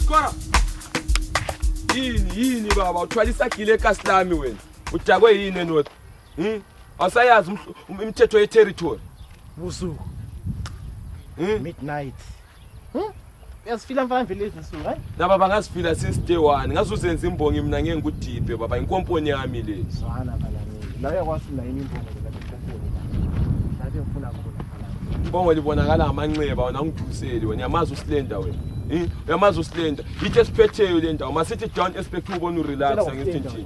Squara. Yini baba uthwala isagile ekhasi lami wena. Udakwe yini enoti? Asayazi imithetho ye territory. Busuku. Midnight. Uyasifila mfana vele izinsuku, hayi? Naba bangasifila since day 1. Ngasuzenza imbongi mina ngeke ngudiphe baba inkomponi yami le. Sana bala mina. La uyakwazi na yini imbongo le inkomponi la. Lapho ngifuna khona phala. Imbongo libonakala ngamanxeba wena ngiduseli wena yamazi usilenda wena. Uyamazi usilenda. Yithi esiphetheyo le ndawo masithi down expect ubona urelax ngesithini.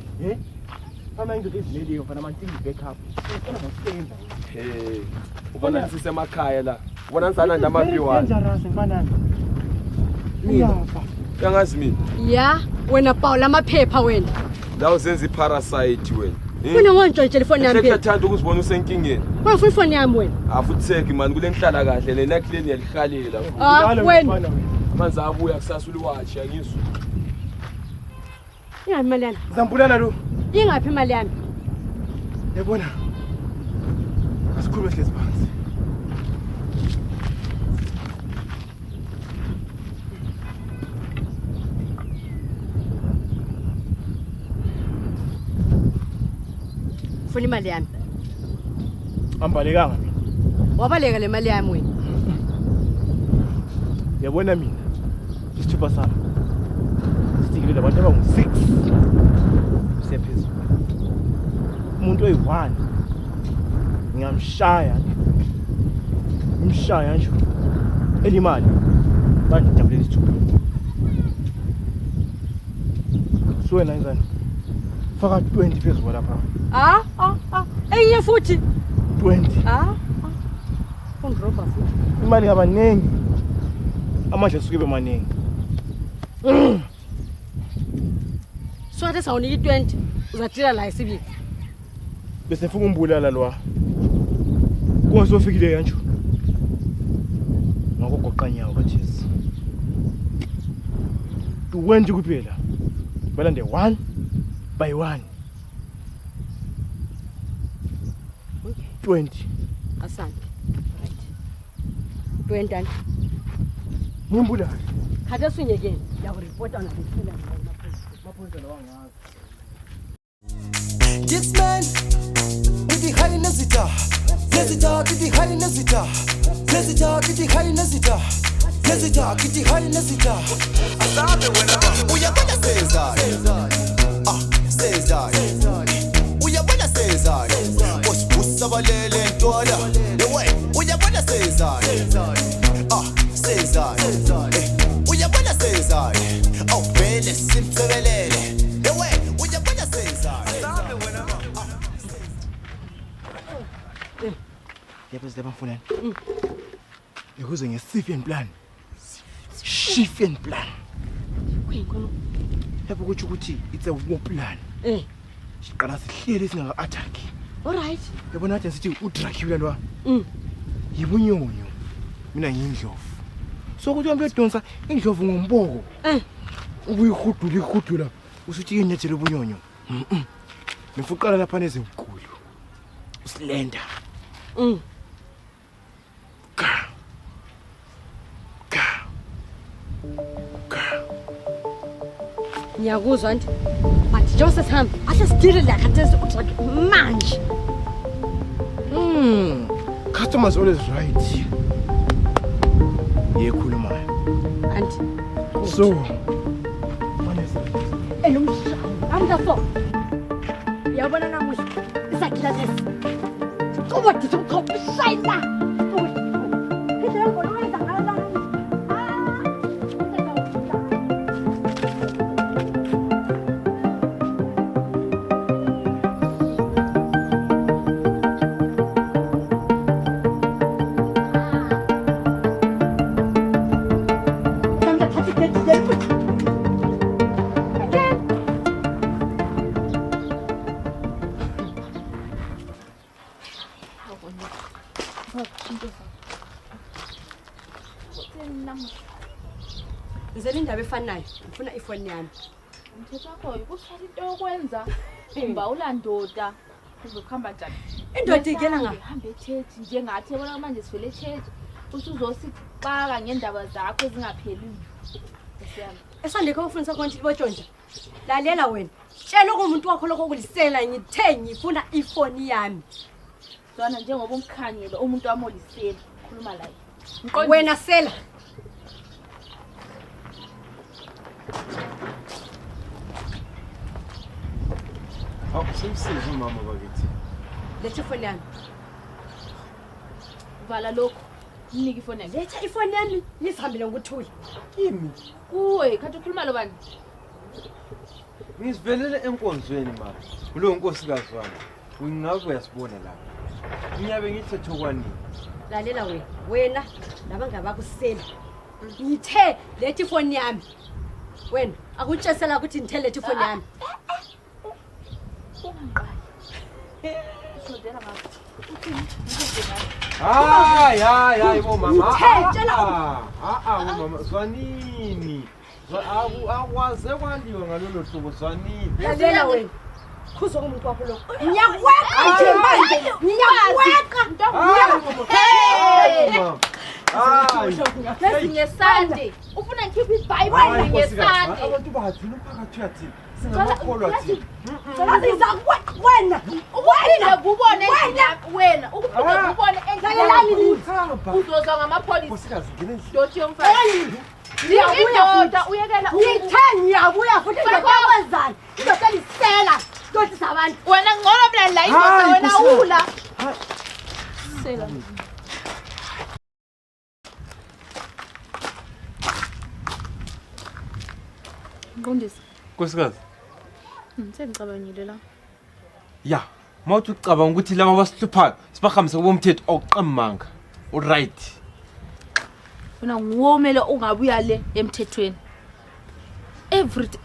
Mama into ezileliyo mfana manje backup. Ngicela ngokusenza. Ubona sisemakhaya la. Ubona nisana ndamapiwa. Dangerous mfana. Yangazi mina. Ya, wena Paul amaphepha wena. La uzenza iparasite wena. Wena wonke telefoni yami. Ngiyethanda ukuzibona usenkingeni. Wena futhi phone yami wena. Afutheki man kule ngihlala kahle lena clean yalihalela. Wena. Amanzi abuya kusasa uliwatch yangizwa. Ingaphi imali yami? Ngizambulana lo. Ingaphi imali yami? Yabona. Asikhulume hlezi phansi. Funa imali yami. Ambalekanga mina. Wabaleka le mali yami wena. Yabona mina. Isithupa sami. Sitikile labantu abangu-6. Siyaphezulu. Umuntu oyi-1 ngingamshaya. Ngimshaya nje. Elimali. Manje ngijabule isithupa. Suwena ngizani? Faka 20 phezulu lapha. Enye futhi 20. Ungirobha futhi. Imali ngabaningi. Amanje suke bemaningi. Swathe sawunika 20 uzatila la isibili. Bese mfuka umbulala lo. Kuzofikile kanjalo. Ngokugoqa nyawo kaJesu. Uwenje kuphela. Balande 1 by 1. 20. Asante. Right. 20 and Mumbula. khatha sinyekeni yakureport on the maphoyisa lawa ngazi. This man with the high nezita. Nezita with the high nezita. Nezita with the high nezita. Nezita with the high nezita. Asabe wena. Uyabona Cesar. Cesar. Uyabona Cesar. Usibusa balele ntola. Yewe, uyabona Cesar. Cesar. Uyabona Cesar. Awuvele simsebelele. Yewe, uyabona Cesar. Asabe wena. Yebo sibafuna. Ukuze ngesifien plan. Shifen plan. Kuyinkomo. Yebo kuthi ukuthi it's a war plan. Siqala sihlele singaka attack. All right. Yabona nathi sithi uDracula lo. Yibunyonyo. Mina ngiyindlovu. So kuthi uhambe edonsa indlovu ngomboko. Ubuyihudula usuthi inyathelo ubunyonyo. Nifuqala lapha nezinkulu. Usilenda. Ngiyakuzwa nje. But Joseph Ham, ase sidile la khathesi uTrack manje. Customers always right. Yekhuluma. And So, amdafo. Yabona namuhla isakila lesi. Kuba dithi ukhophisayina. Ngizela indaba efanayo, ngifuna ifoni yami. Umthetho wakho ukusala into yokwenza umba ulandoda uzokhamba njani? Indoda igena ngapha. Hamba echechi njengathi yabona manje sivele echechi usuzosixaka ngendaba zakho ezingapheliyo. Siyami. esandekho ufundisa konke libotshontsha lalela wena tshela umuntu wakho lokho kulisela ngithe ngifuna ifoni yami Zwana njengoba umkhanyelo umuntu wamolisela khuluma la wena sela Simsiza umama bakithi. letha ifoni yami vala lokho mniki ifoni yakhe letha ifoni yami nisihambile ngokuthula Kimi kuwe khathi ukhuluma lo bani ngisivelele enkonzweni mama. Kulo nkosikazi wami. Ungabe uyasibona lapha. Ngiyabe ngithethe kwani. lalela wena nabangabakusela ngithe letha ifoni yami wena akutshesela ukuthi ngithe letha ifoni yami Sodela ngapha Hayi bo mama. Tshela Mama zwanini. Akwaze kwaliwe ngalolo hlobo zwanini. lalela wena khuzo umuntu wakho lo ngiyakweka nje manje ngiyakweka Yazi ngesande ufuna ngikhiphe iBhayibheli ngesande Abantu bathina phakathi yathi. Singamakholwa thi. wena Uphinde kubone wena ukuphinde kubone endleleni uzozwa ngamapholisa Nkosikazi ngene. doti yomfana Ngiyabuya uyekela ngithe ngiyabuya futhi ngizokwenzani ngizoselisela doti sabantu wena ngcono mina la indoda wena ula sela Ngondisi Nkosikazi. Sengicabangile la Ya, mawuthi ucabanga ukuthi laba basihluphayo sibahambise kubomthetho awuqamanga. Alright. wena ngiwomele ungabuya le emthethweni everything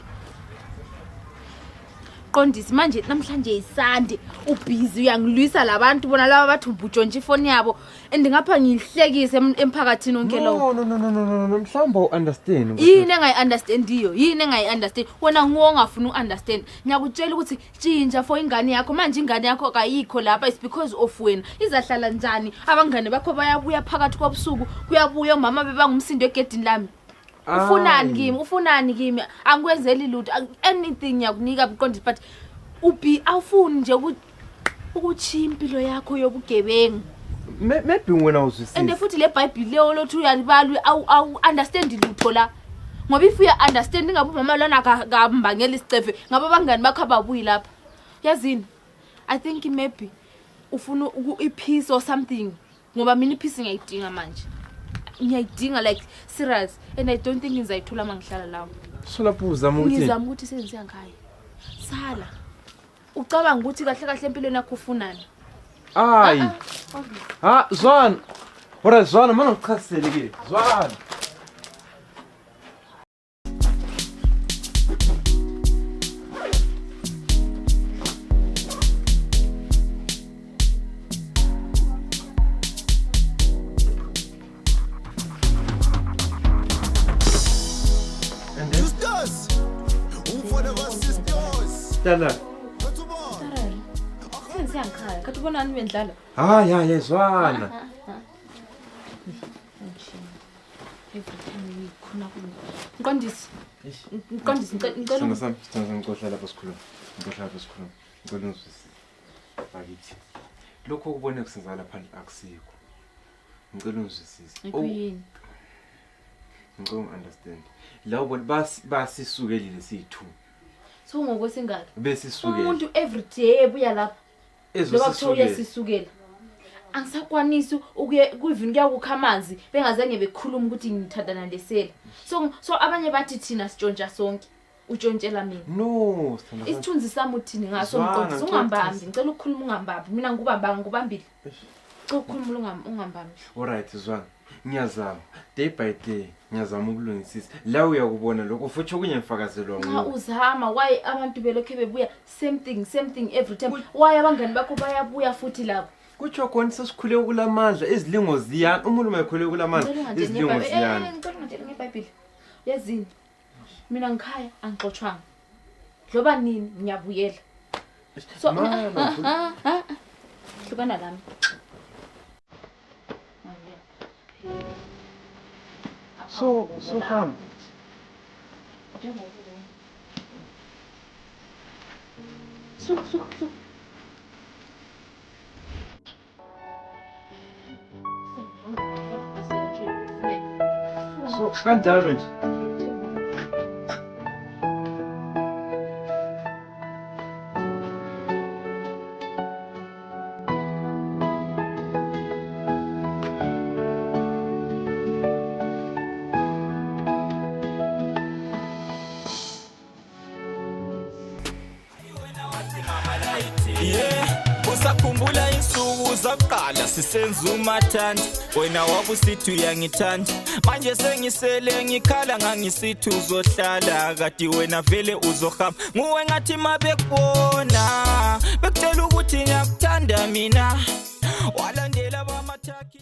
Qondisi manje namhlanje isande ubhizi uyangilwisa labantu bona laba bathi ubutshontsha ifoni yabo endingapha ngihlekise emphakathini onke lo No, mhlawumbe u-understand. yini engayi-understandiyo yini engayi-understand wena nguwo ongafuni u-understand ngiyakutshela ukuthi tshintsha for ingane yakho manje ingane yakho kayikho lapha it's because of wena izahlala njani abangane bakho bayabuya phakathi kobusuku kuyabuya umama bebangumsindo egedini lami ufunani kimi angikwenzeli lutho anything ngiyakunika Qondisi but awufuni nje ukuthi impilo yakho yobugebengu Maybe wena uzwisisa. and futhi le Bible leyo lothi uyalibala awu understand lutho la ngoba if you understand ngabe umama lona akambangela isicefe ngabe abangani bakho ababuyi lapha yazini I think maybe ufuna ipeace or something ngoba mina ipeace ngiyayidinga manje ngiyayidinga like serious and I don't think ngizayithola mangihlala lawo So lapho uzama ukuthi ngizama ukuthi senze ngayo sala ucabanga ukuthi kahle kahle empilweni yakho ufunani hayi. Zwana. Ora zwana mana uchazelele ke. Zwana. Justus, umfana sisters. Dala. senze ngayo kathi ubonani bendlala Hayi zwana. Qondisi ngicela Ngikhohla lapha sikhuluma. Ngicela uzwisise. Bakithi. Lokho ukubone kusenza lapha akusikho. Ngicela uzwisise. Kuyini Ngicela understand. La ubona basisukelile sithu. so ngokwesingaka Besisukele. umuntu every day ebuya lapha loba kuthiwa uyasisukela angisakwanisi ukuye kuvini kuyakukha amanzi bengazange bekhuluma ukuthi ngithandana lesela so abanye bathi thina sitshontsha sonke utshontshela mina No, sithanda. isithunzi sami uthini ngaso Zwana, Mqondisi ungambambi ngicela ukukhuluma ungambambi mina ngubambile ngicela ukukhuluma ungambambi Alright zwana. Ngiyazama. Day by day ngiyazama ukulungisisa. La uyakubona lokho futhi okunye ngifakazelwa nxa nguwe. uzama why abantu belokhe bebuya same thing every time why abangani bakho bayabuya futhi lapho Kutsho khona sesikhule kulamandla izilingo ziyana umuntu mayekhule kulamandla izilingo ziyana. ngicela ungatshela ngeBhayibheli yazini mina ngikhaya angixoxwanga njoba nini ngiyabuyela so hlukana lami So fam. Kanjalo nje. Usakhumbula insuku zakuqala sisenza umathanda wena wabusithi uyangithanda manje sengisele ngikhala ngangisithi uzohlala kade wena vele uzohamba nguwe ngathi mabekubona bekutshela